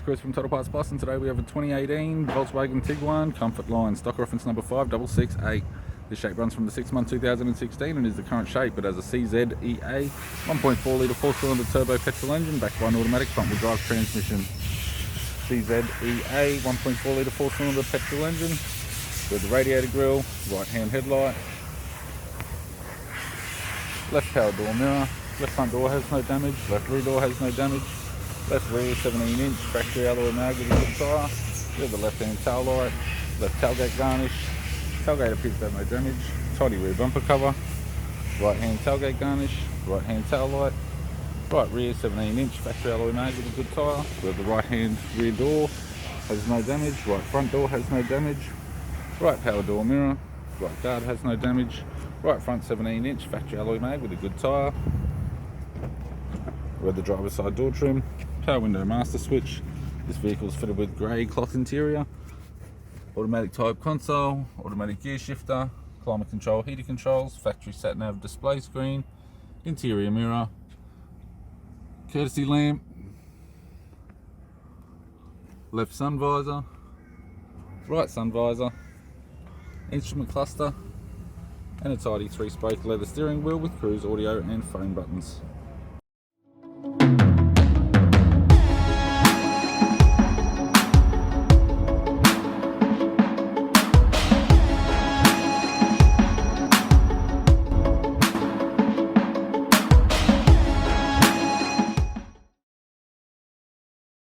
Chris from Total Parts Plus, and today we have a 2018 Volkswagen Tiguan Comfort line, stock reference number 5668. This shape runs from the 6th month 2016 and is the current shape. It has a CZEA 1.4 litre 4-cylinder turbo petrol engine backed by an automatic front-wheel drive transmission. CZEA 1.4 litre 4-cylinder petrol engine with the radiator grille, right-hand headlight, left power door mirror, left front door has no damage, left rear door has no damage, left rear 17-inch factory alloy mag with a good tyre. We have the left-hand tail light, left tailgate garnish, tailgate appears to have no damage, tidy rear bumper cover, right-hand tailgate garnish, right-hand tail light, right rear 17-inch factory alloy mag with a good tyre. We have the right-hand rear door has no damage, right front door has no damage, right power door mirror, right guard has no damage, right front 17-inch factory alloy mag with a good tyre. We have the driver's side door trim, power window master switch. This vehicle is fitted with grey cloth interior, automatic type console, automatic gear shifter, climate control, heater controls, factory sat nav display screen, interior mirror, courtesy lamp, left sun visor, right sun visor, instrument cluster, and a tidy 3-spoke leather steering wheel with cruise audio and phone buttons.